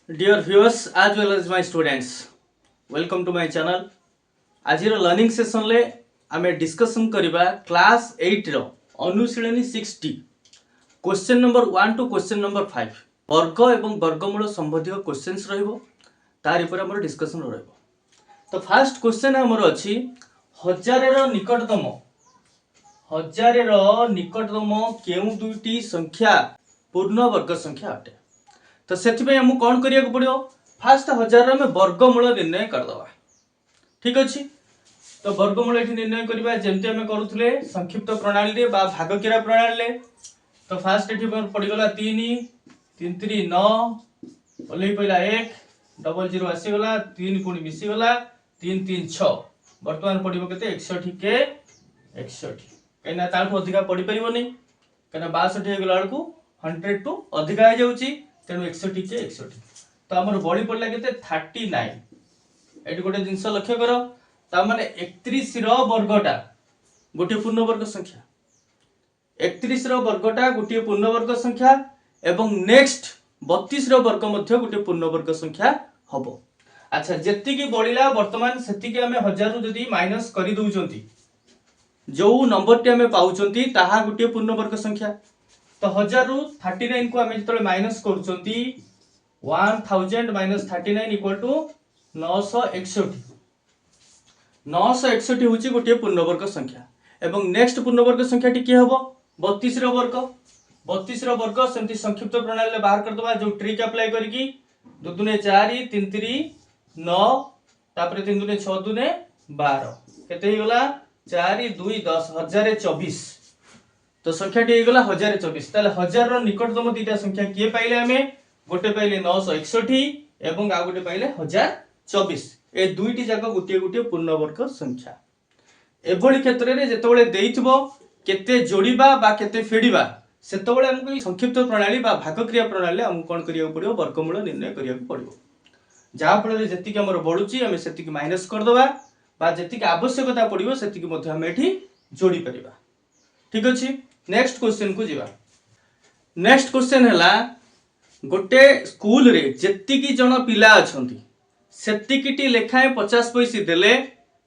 Dear viewers as well as my students, welcome to my channel. आज learning session ले आमे discussion करिबा class 8 रो अनुशीलनी 60 question number 1 to question number 5 वर्ग एवं वर्गमूल संबंधी क्वेश्चंस रहइबो तार ऊपर हमर डिस्कशन रहइबो। तो फर्स्ट क्वेश्चन हमर अछि हजार रो निकटतम केउ दुईटी संख्या पूर्ण वर्ग संख्या अटे। तो से आमको कौन करिया पड़ो फास्ट हजार में वर्गमूल निर्णय करदे। ठीक अच्छे तो वर्गमूल ये निर्णय करवा जमती आम करुले संक्षिप्त प्रणाली भागक्रिया प्रणाली। तो फास्ट ये पड़गला 3 3 3 9 ओल्हे पड़ा 1 डबल 0 आसीगला 3 पुणी मिसीगला 3 3 6 बर्तमान पड़ो के 61 के 61 कहीं अधिका पड़ पार नहीं कहीं 62 होगला बेलू 100 टू अधिका हो जाऊँगी तेणु 61 के 61 तो आमर बड़ी पड़ला के 39 ये गोटे जिनस लक्ष्य कर ताने 31 वर्गटा गोटे पूर्ण वर्ग संख्या 31 वर्गटा गोटे पूर्ण वर्ग संख्या एवं नेक्स्ट 32 वर्ग मध्य गोटे पूर्ण वर्ग संख्या हम। अच्छा जी बढ़ला बर्तमान से आम हजार जदि माइनस कर दौरान जो नंबर टी आम पाँच गोटे पूर्ण वर्ग संख्या। तो 1000 रु 39 को आम जो माइनस कर 1000 माइनस 39 इक्वल टू 961 हूँ गोटे पूर्णवर्ग संख्या एवं नेक्स्ट पूर्णवर्ग संख्या टी किए हम 32 वर्ग 32 वर्ग सेमती संक्षिप्त प्रणाली बाहर करदे जो ट्रिक अप्लाई करके 2 दूने 4 3 3 9 तापर 3 दूने 6 दूने 12 केते गला 4 2 10 1024 तो संख्या टी गला 1024 ताले 1000 रो निकटतम दीटा संख्या किए पाइले आमे गोटे पाइले 961 एवं आ गोटे पाइले 1024 ए दुईटी जाक गोटे गोटे पूर्णवर्ग संख्या। एभली क्षेत्र में जेतेबेले देइथिबो केते जोड़िबा बा केते फेडिबा सेतेबेले हमकु संक्षिप्त प्रणाली बा भागक्रिया प्रणाली हमकु कोन करिया पड़िबो वर्गमूल निर्णय करिया पड़िबो जहा फल जेतिक हमर बढुची हमें सेतिक माइनस कर दबा बा जेतिक आवश्यकता पड़िबो सेतिक मध्ये हम एठी जोड़ी परिबा। ठीक अछि नेक्स्ट क्वेश्चन को जीवा। नेक्स्ट क्वेश्चन हैला गोटे स्कूल रे जेतिकी जण पिला अछंती सेतिकीटी लेखाए 50 पैसे देले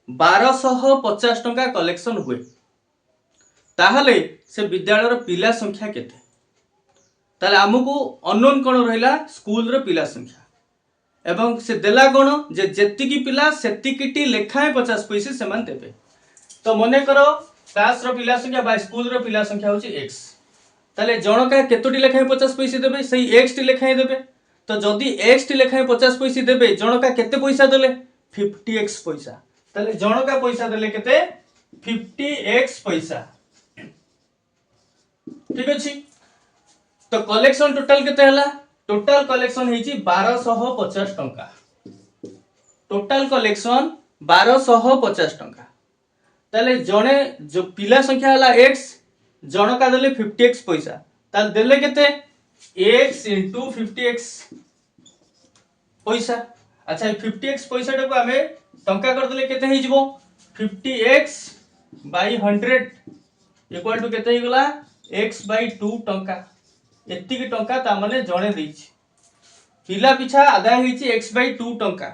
1250 टंका कलेक्शन हुए ताहले से विद्यालय पिला संख्या केते ताले हमकु अननोन कोन रहिला स्कूल रे पिला संख्या एवं से देला कोन जे जेतिकी पिला सेतिकीटी लेखाए 50 पैसे समान देबे। तो मने करो क्लास रो पिला संख्या बा स्कूल रो पिला संख्या होची x ताले जनका केतोटी लेखाए 50 पैसे देबे सही x टी लेखाए देबे। तो जदि x टी लेखाए 50 पैसे देबे जनका केते पैसा देले 50x पैसा ताले जनका पैसा देले केते 50x पैसा। ठीक अछि तो कलेक्शन टोटल केते हला टोटल कलेक्शन हेची 1250 टंका टोटल कलेक्शन 1250 टंका ताले जणे जो पिला संख्या हला x जनका देले 50x पैसा ताले देले केते x * 50x पैसा। अच्छा 50x पैसा टाको आमे टंका कर देले केते हे जिवो 50x / 100 इक्वल टू केते हे गला x/2 टंका एत्ती की टंका ता माने जणे देछि पिला पिछा आदाय हेछि x/2 टंका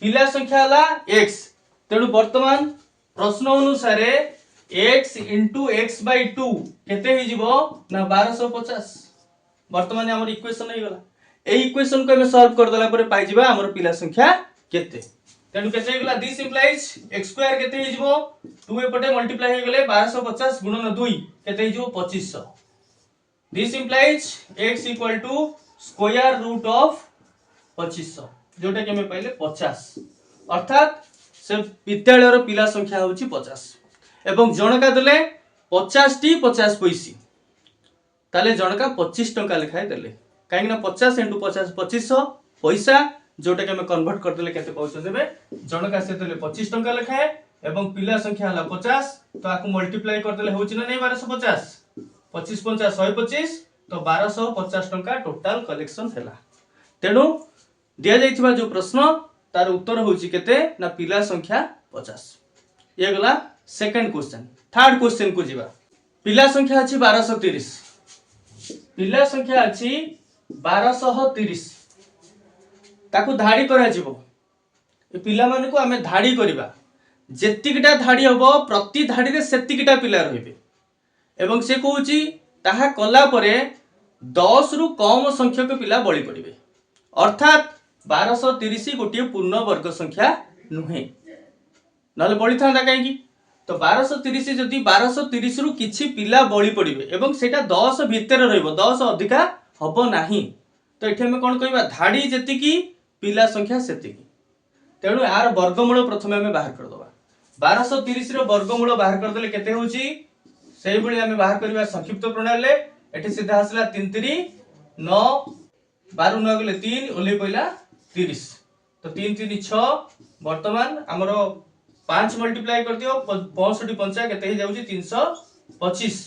पिला संख्या हला x तेनु वर्तमान प्रश्न अनुसार x * x/2 केते हे जिवो ना 1250 वर्तमान हमर इक्वेशन हे गला ए इक्वेशन को हम सॉल्व कर देला पर पाइ जिबा हमर पिला संख्या केते तेनु केते हे गला दिस इंप्लाइज x² केते हे जिवो 2 एपटे मल्टीप्लाई हे गले 1250 गुणन 2 केते हे जिवो 2500 this implies x = square root of 2500 जोटा कि हम पाइले 50 अर्थात से विद्यालय रो पिला संख्या होची 50 एवं जनका देले 50 टी 50 पैसे ताले जनका 25 टंका लिखाए देले काहे ना 50 * 50 2500 पैसा जोटा कि हम कन्वर्ट कर देले केते पैसा देबे जनका से देले 25 टंका लिखाए एवं पिला संख्या हला 50 तो आकु मल्टीप्लाई कर देले होची ना नहीं 1250 25 50 125 तो 1250 टंका टोटल कलेक्शन हैला। तेणु दिया जाइथिबा जो प्रश्न तार उत्तर होची केते ना पिला संख्या 50। ये गला सेकंड क्वेश्चन। थर्ड क्वेश्चन को जीवा। पिला संख्या अछि 1230 पिला संख्या अछि 1230 ताकू धाड़ी करा जिवो ए पिला मानकू आमे धाड़ी करिबा जेतिकिटा धाड़ी हबो प्रति धाड़ी रे सेतिकिटा पिला रहिबे एवं से कहूची ताहा कला परे 10 रु कम संख्यक पिला बळी पड़िबे अर्थात 1230 गोटे पूर्ण वर्ग संख्या नुहे नले बळी थांदा काहेकि तो 1230 जदि 1230 रु किछि पिला बळी पड़िबे एवं सेटा 10 भितर रहइबो 10 अधिका हबो नाही तो एठी हम कोन कहबा धाड़ी जेतिकी पिला संख्या सेतिकी तेणु यार वर्गमूल प्रथमे हमें बाहर कर दबा 1230 रो वर्गमूल बाहर कर देले केते होची सेही भली हमें बाहर करबा संक्षिप्त प्रणाली ले एठी सीधा आसला 3 3 9 12 9 गले 3 ओले पइला 30 तो 3 3 6 वर्तमान हमरो 5 मल्टीप्लाई कर दियो 65 पंचा केते ही जाउची 325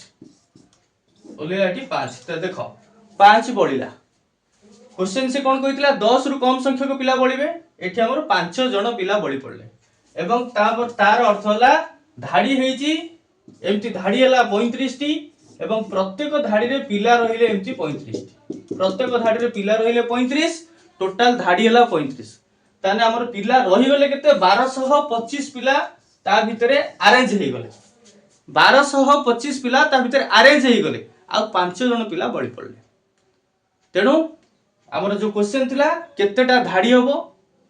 ओले आठी 5 तो देखो 5 बळिला क्वेश्चन से कोन कहितला 10 रु कम संख्यक पिला बळिबे एठी हमर 5 जण पिला बळी पड़ले एवं तार अर्थ होला धाड़ी हेची एमती धाड़ी हला 35 टी एवं प्रत्येक धाड़ी रे पिला रहिले एमती 35 टी प्रत्येक धाड़ी रे पिला रहिले 35 टोटल धाड़ी हला 35 ताने हमर पिला रहि गले केते 1225 पिला ता भितरे अरेंज हे गले 1225 पिला ता भितरे अरेंज हे गले आ 5 जण पिला बळी पड़ले तेणु हमर जो क्वेश्चन थिला केतेटा धाड़ी हबो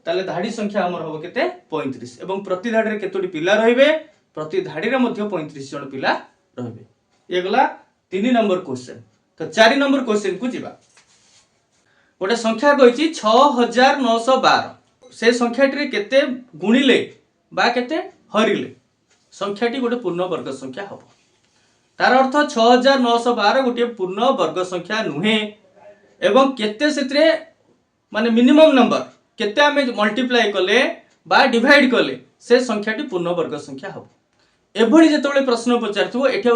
ताले धाड़ी संख्या हमर हबो केते 35 एवं प्रति धाड़ी रे केतोटी पिला रहिबे प्रति धाड़ी रे मध्ये 35 जण पिला रहिबे ए गला 3 नंबर क्वेश्चन तो 4 नंबर क्वेश्चन को जिबा गोटे संख्या कहिची 6912 से संख्याटी रे केते गुणिले बा केते हरिले संख्याटी गोटे पूर्ण वर्ग संख्या हबो तार अर्थ 6912 गोटे पूर्ण वर्ग संख्या नुहे एवं केते सेतरे माने मिनिमम नंबर केते आमे मल्टीप्लाई कले बा डिवाइड कले से संख्याटी पूर्ण वर्ग संख्या हबो एभली जेतबेले प्रश्न पचारथबो एठी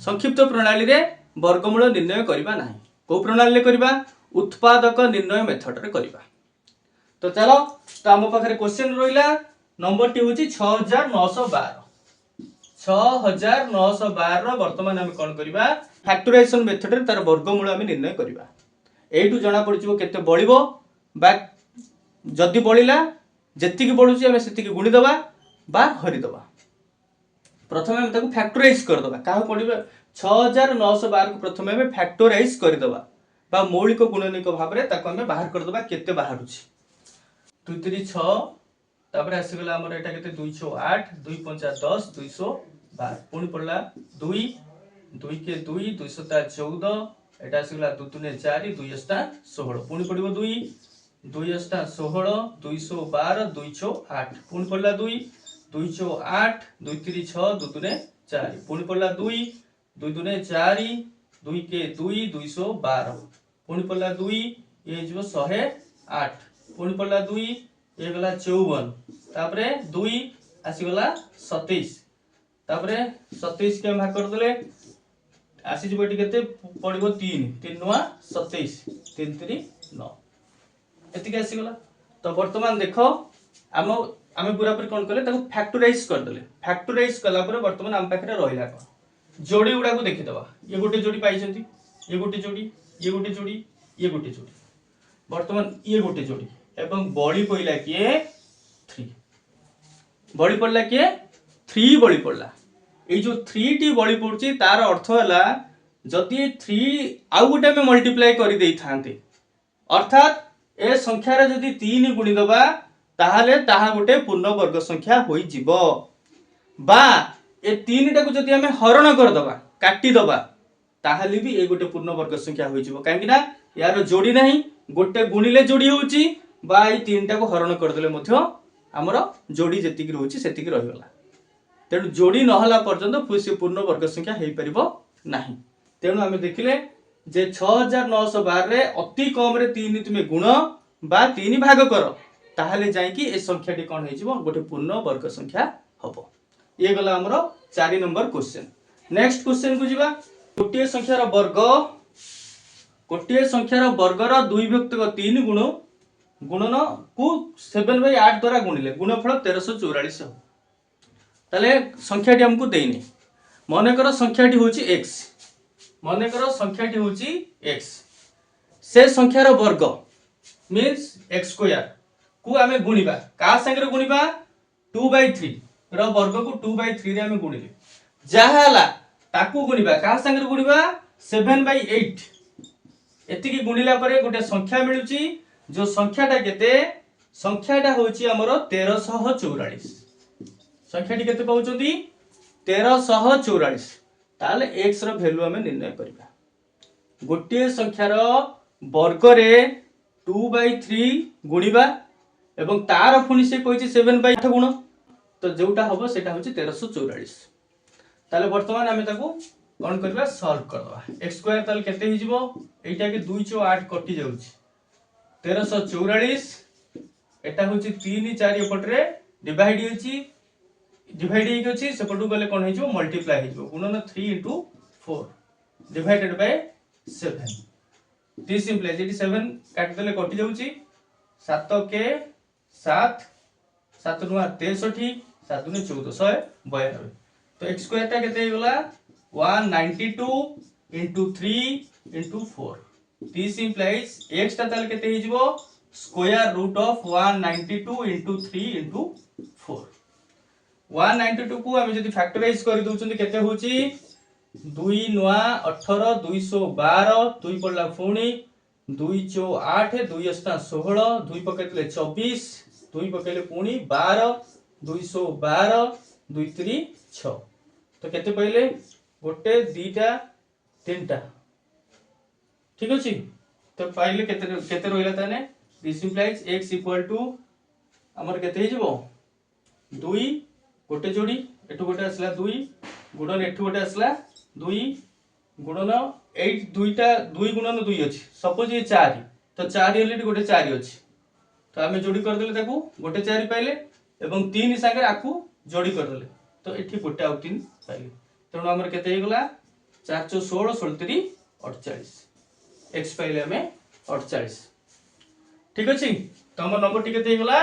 संक्षिप्त प्रणाली रे वर्गमूल निर्णय करिबा नाही को प्रणाली रे करिबा उत्पादक निर्णय मेथड रे करिबा तो चलो तो हम पाखरे क्वेश्चन रोइला नंबर टी होची 6912 6912 वर्तमान हम कोन करिबा फैक्टराइजेशन मेथड रे तार वर्गमूल हम निर्णय करिबा एटू जना पड़िबो केते बळिबो बा जदि बळिला जेतिकी बळुची हम सेतिकी गुणी दबा बा हरि दबा प्रथमे हम ताको फैक्टराइज कर दबा काह पड़िबो 6912 को प्रथमे हम फैक्टराइज कर दबा बा मौलिक गुणनिक भाव रे ताको हम बाहर कर दबा केते बाहरुची 2 3 6 तापर आसी गला हमर एटा केते 208 2 5 10 212 पुनी पड़ला 2 2 के 2 214 एटा आसी गला 2 3 4 2 8 16 पुनी पड़िबो 2 2 8 16 212 208 पुनी पड़ला 2 208 2 3 6 2 3 4 पुनी पड़ला 2 2 2 4 2 के 2 212 पुनी पड़ला 2 ये जो 108 पुनी पड़ला 2 ये गला 54 तापरे 2 आसी गला 27 तापरे 27 के भाग कर देले आसी जब एटी केते पड़िबो 3 3 9 27 3 3 9 एतिके आसी गला तो वर्तमान देखो आमे पूरा पर कोन करले ताको फैक्टराइज कर देले फैक्टराइज कला पर वर्तमान हम पाखरे रहिला कोन जोड़ी उडा को देखि दबा ये गोटे जोड़ी पाइछंती ये गोटे जोड़ी ये गोटे जोड़ी ये गोटे जोड़ी वर्तमान ये गोटे जोड़ी एवं बळी पइला के 3 बळी पड़ला के 3 बळी पड़ला ए जो 3 टी बळी पड़ची तार अर्थ होला जदि 3 आउ गोटे में मल्टीप्लाई करि देई थांते अर्थात ए संख्या रे जदि 3 गुणी दबा ताहाले ताहा गोटे पूर्ण वर्ग संख्या होई जिवो बा ए 3 टा को जदि हमें हरण कर दबा काटी दबा ताहाले भी ए गोटे पूर्ण वर्ग संख्या होई जिवो काहे कि ना यार जोड़ी नहीं गोटे गुणिले जोड़ी होउची बा ए 3 टा को हरण कर देले मध्य हमरो जोड़ी जेतिकी रहउची सेतिकी रहि गला तेणु जोड़ी नहला पर्यंत से पूर्ण वर्ग संख्या हेई परिबो नाही तेणु आमे देखिले जे 6912 रे अति कम रे 3 तुमे गुण बा 3 भाग कर ताहाले जाई कि ए संख्याटी कोन हेइ जिवो गोटे पूर्ण वर्ग संख्या हबो ये गला हमरो 4 नंबर क्वेश्चन नेक्स्ट क्वेश्चन को जिबा गोटे संख्यार वर्गर 2 व्यक्तिक 3 गुण गुणन को 7/8 द्वारा गुणिले गुणफल 1344 हो ताले संख्याटी हमको देइनी मनेकर संख्याटी होची x मनेकर संख्याटी होची x से संख्यार वर्ग मीन्स एक्स स्क्वायर को आमे गुणिबा का संगे गुणिबा 2/3 रो वर्ग को 2/3 रे आमे गुणिले जहा हला ताकू गुणिबा का संगे गुणिबा 7/8 एतिकी गुणिला परे गोटे संख्या मिलुची जो संख्याटा केते संख्याटा होची हमर 1344 संख्याटी केते कहउचंती 1344 ताले x रो वैल्यू हमें निर्णय करबा गोटे संख्यार वर्ग रे 2/3 गुणिबा एवं तार पुनी से कहिछि 7/8 गुण तो जोटा हबो सेटा होछि 1344 ताले वर्तमान हमें ताको कोन करबा सॉल्व करबा x स्क्वायर ताले केते हि जिवो एटा के 2 * 8 कटि जाउछि 1344 एटा होछि 3 4 एपट रे डिवाइड हे गछि सेपटु गले कोन हे जिवो मल्टीप्लाई हे जिवो गुणन 3 * 4 divided by 7 this implies it 7 काट देले कटि जाउछि 7 के 7 7 नु 63 7 नु 14 192 तो x स्क्वायर ता केते गेला 192 into 3 into 4 this implies x ता ताल केते हिजबो square root of 192 into 3 into 4 192 को हम जदी फैक्टराइज कर दोचंदी केते होची 2 9 18 212 2 पडला पुणी 2 * 8 2 * 16 2 पकेतले 24 2 पकेले पुणी 12 212 2 3 6 तो केते पहिले गोटे दीटा तीनटा ठीक अछि तो पाइले केते केते रोइला ताने दिस इंप्लाइज x = हमर केते हि जबो 2 गोटे जोड़ी एठु गोटे असला 2 गुणन एठु गोटे असला 2 गुणन 8 दुईटा 2 गुणन 2 अछि सपोज ये 4 तो 4 एलिट गोटे 4 अछि तो हमें जोड़ी कर देले ताकू गोटे 4 पाइले एवं 3 संगे आकू जोड़ी कर देले तो एठी गोटे आउ 3 पाइले तेणु आमर केते गला 4 * 16 16 48 x पाइले हमें 48 ठीक अछि तो हमर नंबर टी केते गला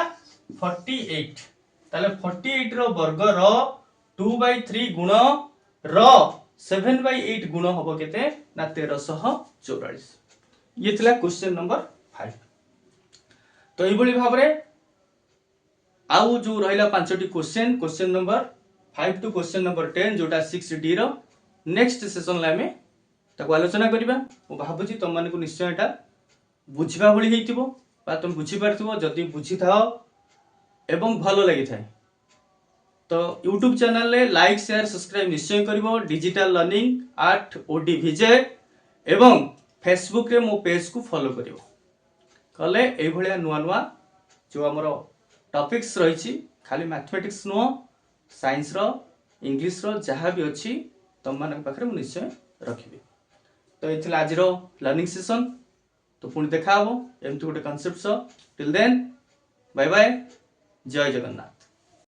48 ताले 48 रो वर्ग रो 2/3 गुण रो 7/8 गुण होबो केते ना 1344 ये थिला क्वेश्चन नंबर 5 तो ई बळी भाबरे आउ जो रहिला पांचटी question number 5 to question number 10 जोटा 6D रो नेक्स्ट सेशन ला में ताको आलोचना करिबा ओ भाबुची तुम माने को निश्चय एटा बुझिबा भली हेतिबो बा तुम बुझि परथिबो जदी बुझि थाओ एवं भलो लागि थाए तो YouTube चैनल ले लाइक शेयर सब्सक्राइब निश्चय करिवो डिजिटल लर्निंग आर्ट ओडी विजय एवं फेसबुक रे मो पेज को फॉलो करिवो कले एई भलिया नुवा नुवा जो हमरो टॉपिक्स रहिछि खाली मैथमेटिक्स नो साइंस रो इंग्लिश रो जहाँ भी अच्छी तुम मान पाखे मुझे निश्चय रखी तो ये आज लर्निंग सेशन तो पुणी देखा एमती गोटे concept till then bye bye जय जगन्नाथ।